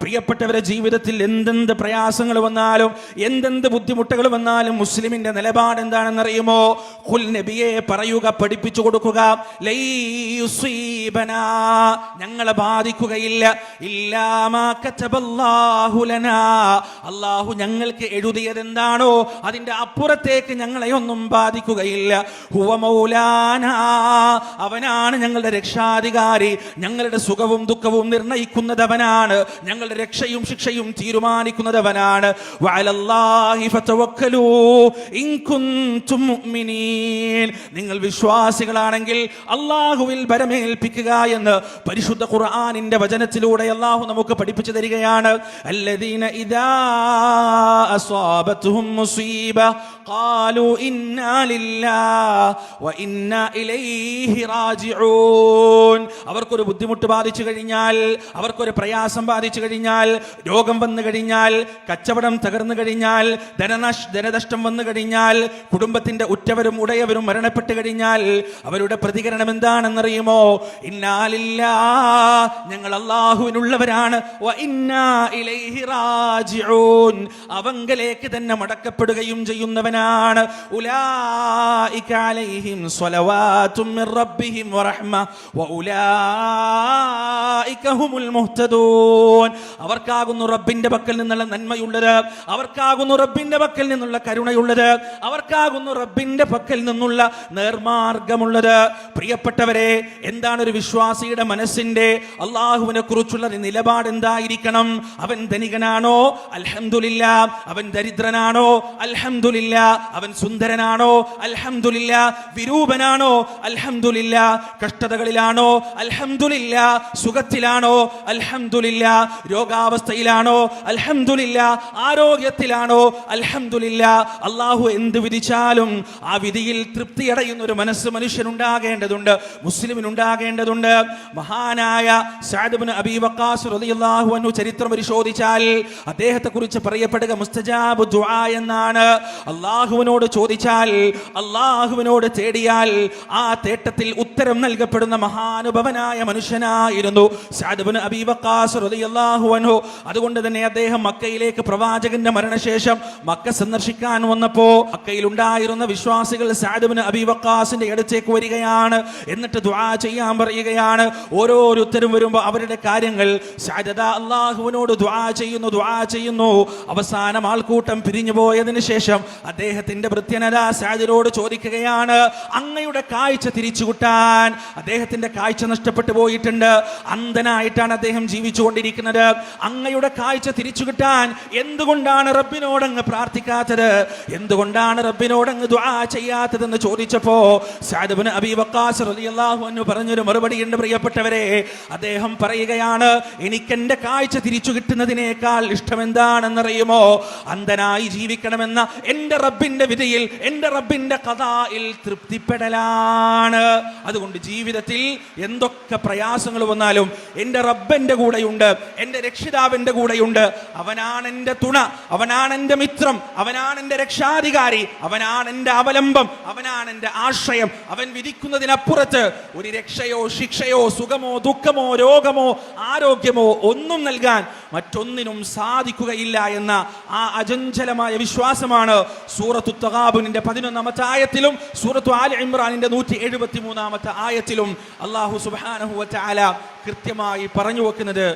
പ്രിയപ്പെട്ടവരെ, ജീവിതത്തിൽ എന്തെന്ത് പ്രയാസങ്ങൾ വന്നാലും എന്തെന്ത് ബുദ്ധിമുട്ടുകൾ വന്നാലും മുസ്ലിമിന്റെ നിലപാട് എന്താണെന്നറിയുമോ? ഖുൽ, നബിയെ പറയുക, പഠിപ്പിച്ചു കൊടുക്കുക, ലൈ യുസീബനാ, ഞങ്ങളെ ബാധിക്കുകയില്ല, ഇല്ലാ മാ കതബല്ലാഹു ലനാ, അല്ലാഹു ഞങ്ങൾക്ക് എഴുതിയത് എന്താണോ അതിന്റെ അപ്പുറത്തേക്ക് ഞങ്ങളെ ഒന്നും ബാധിക്കുകയില്ല. ഹുവ മൗലാനാ, അവനാണ് ഞങ്ങളുടെ രക്ഷാധികാരി, ഞങ്ങളുടെ സുഖവും ദുഃഖവും നിർണയിക്കുന്നത് അവനാണ്, ഞങ്ങളുടെ രക്ഷയും ശിക്ഷയും തീരുമാനിക്കുന്നത് അവനാണ്. വഅലല്ലാഹി ഫതവക്കലൂ ഇൻ കുൻതും മുഅ്മിനീൻ, നിങ്ങൾ വിശ്വാസികളാണെങ്കിൽ അല്ലാഹുവിൽ ഭരമേൽപ്പിക്കുക എന്ന് പരിശുദ്ധ ഖുർആനിന്റെ വചനത്തിലൂടെ അല്ലാഹു നമുക്ക് പഠിപ്പിച്ചു തരികയാണ്. അല്ലദീന ഇദാ അസ്വാബത്തുഹും മുസീബ ഖാലൂ ഇന്നാ ലില്ലാഹി വ ഇന്നാ ഇലൈഹി റാജിഊൻ. അവർക്കൊരു ബുദ്ധിമുട്ട് ബാധിച്ചു കഴിഞ്ഞാൽ, അവർക്കൊരു പ്രയാസം ബാധിച്ചു കഴിഞ്ഞാൽ, രോഗം വന്നു കഴിഞ്ഞാൽ, കച്ചവടം തകർന്നു കഴിഞ്ഞാൽ, ധനനഷ്ടം വന്നു കഴിഞ്ഞാൽ, കുടുംബത്തിന്റെ ഉറ്റവരും ഉടയവരും മരണപ്പെട്ടു കഴിഞ്ഞാൽ അവരുടെ പ്രതികരണം എന്താണെന്നറിയുമോ? ഇന്നാ ലില്ലാഹി, ഞങ്ങൾ അല്ലാഹുവിനുള്ളവരാണ്, വ ഇന്നാ ഇലൈഹി റാജിഊൻ, അവങ്കലേക്ക് തന്നെ മടക്കപ്പെടുകയും ചെയ്യുന്നവനാണ്. ഉലൈക അലൈഹിം സ്വലവാതും മിർ റബ്ബിഹിം വറഹ്മ വ ഉലൈക ഹുമുൽ മുഹ്തദൂൻ. അവർക്കാകുന്നു റബ്ബിന്റെ പക്കൽ നിന്നുള്ള നന്മയുള്ളത്, അവർക്കാകുന്നു റബ്ബിന്റെ പക്കൽ നിന്നുള്ള കരുണയുള്ളത്, അവർക്കാകുന്നു റബ്ബിന്റെ പക്കൽ നിന്നുള്ള നേർമാർഗമുള്ളത്. പ്രിയപ്പെട്ടവരെ, എന്താണ് ഒരു വിശ്വാസിയുടെ മനസ്സിന്റെ അല്ലാഹുവിനെ കുറിച്ചുള്ള നിലപാട് എന്തായിരിക്കണം? അവൻ ധനികനാണോ? അൽഹംദുലില്ലാ. അവൻ ദരിദ്രനാണോ? അൽഹംദുലില്ലാ. അവൻ സുന്ദരനാണോ? അൽഹംദുലില്ലാ. വിരൂപനാണോ? അൽഹംദുലില്ലാ. കഷ്ടതകളിലാണോ? അൽഹംദുലില്ലാ. സുഖത്തിലാണോ? അൽഹംദുലില്ലാ. രോഗാവസ്ഥയിലാണോ? അൽഹംദുലില്ലാ. ആരോഗ്യത്തിലാണോ? അൽഹംദുലില്ലാ. അല്ലാഹു എന്ത് വിധിച്ചാലും ആ വിധിയിൽ തൃപ്തിയടയുന്ന ഒരു മനസ്സ് മനുഷ്യനുണ്ടാകേണ്ടതുണ്ട്, മുസ്ലിമിനുണ്ടാകേണ്ടതുണ്ട്. മഹാനായ സഅദ് ഇബ്നു അബീ വഖാസ് റളിയല്ലാഹു അൻഹു ചരിത്രം പരിശോധിച്ചാൽ അദ്ദേഹത്തെ കുറിച്ച് പറയപ്പെടുക മുസ്തജാബ് ദുആ എന്നാണ്. അല്ലാഹുവിനോട് ചോദിച്ചാൽ, അല്ലാഹുവിനോട് തേടിയാൽ ആ തേട്ടത്തിൽ ഉത്തരം നൽകപ്പെടുന്ന മഹാനുഭവനായ മനുഷ്യനായിരുന്നു സഅദ് ഇബ്നു അബീ വഖാസ് റളിയല്ലാഹു അൻഹു. അതുകൊണ്ട് തന്നെ അദ്ദേഹം മക്കയിലേക്ക് പ്രവാചകന്റെ മരണശേഷം മക്ക സന്ദർശിക്കാൻ വന്നപ്പോൾ മക്കയിൽ ഉണ്ടായിരുന്ന വിശ്വാസികൾ സഅദ് ഇബ്നു അബീ വഖാസിന്റെ അടുത്തേക്ക് വരികയാണ്. എന്നിട്ട് ദുആ ചെയ്യാൻ പറയുകയാണ്. ഓരോരുത്തരും വരുമ്പോൾ അവരുടെ കാര്യങ്ങൾ സഅദ് അല്ലാഹുവിനോട് ദുആ ചെയ്യുന്നു. അവസാനം ആൾക്കൂട്ടം പിരിഞ്ഞു പോയതിനു ശേഷം അദ്ദേഹത്തിന്റെ ഭൃത്യനത സഅദിനോട് ചോദിക്കുകയാണ്, അങ്ങയുടെ കാഴ്ച തിരിച്ചു കിട്ടാൻ, അദ്ദേഹത്തിന്റെ കാഴ്ച നഷ്ടപ്പെട്ടു പോയിട്ടുണ്ട്, അന്ധനായിട്ടാണ് അദ്ദേഹം ജീവിച്ചുകൊണ്ടിരിക്കുന്നത്, അങ്ങയുടെ കാഴ്ച തിരിച്ചു കിട്ടാൻ എന്തുകൊണ്ടാണ് റബ്ബിനോടങ്ങ് പ്രാർത്ഥിക്കാത്തത്, എന്തുകൊണ്ടാണ് റബ്ബിനോടങ്ങ് ദുആ ചെയ്യാത്തതെന്ന് ചോദിച്ചപ്പോ സഅദ് ഇബ്നു അബീ വഖാസ് റളിയല്ലാഹു അൻഹു പറഞ്ഞൊരു മറുപടിയുണ്ട്. പ്രിയപ്പെട്ടവരെ, അദ്ദേഹം പറയുകയാണ്, എനിക്കെന്റെ കാഴ്ച തിരിച്ചു കിട്ടുന്നതിനേക്കാൾ ഇഷ്ടം എന്താണെന്നറിയുമോ? അന്ധനായി ജീവിക്കണമെന്ന എന്റെ റബ്ബിന്റെ വിധിയിൽ, എന്റെ റബ്ബിന്റെ ഖദാഇൽ തൃപ്തിപ്പെടലാണ്. അതുകൊണ്ട് ജീവിതത്തിൽ എന്തൊക്കെ പ്രയാസങ്ങൾ വന്നാലും എന്റെ റബ്ബന്റെ കൂടെയുണ്ട്, എന്റെ രക്ഷിതാവിന്റെ കൂടെയുണ്ട്. അവനാണ് എന്റെ തുണ, അവനാണ് എന്റെ മിത്രം, അവനാണ് എന്റെ രക്ഷാധികാരി, അവനാണ് എന്റെ അവലംബം, അവനാണ് എന്റെ ആശ്രയം. അവൻ വിധിക്കുന്നതിനപ്പുറത്ത് ഒരു രക്ഷയോ ശിക്ഷയോ സുഖമോ ദുഃഖമോ രോഗമോ ആരോഗ്യമോ ഒന്നും നൽകാൻ മറ്റൊന്നിനും സാധിക്കുകയില്ല എന്ന ആ അചഞ്ചലമായ വിശ്വാസമാണ് സൂറത്തു തഗാബുനിന്റെ 11ാമത്തെ ആയത്തിലും സൂറത്തു ആലി ഇംറാനിന്റെ 173ാമത്തെ ആയത്തിലും അല്ലാഹു സുബ്ഹാനഹു വ തആല കൃത്യമായി പറഞ്ഞു വെക്കുന്നത്.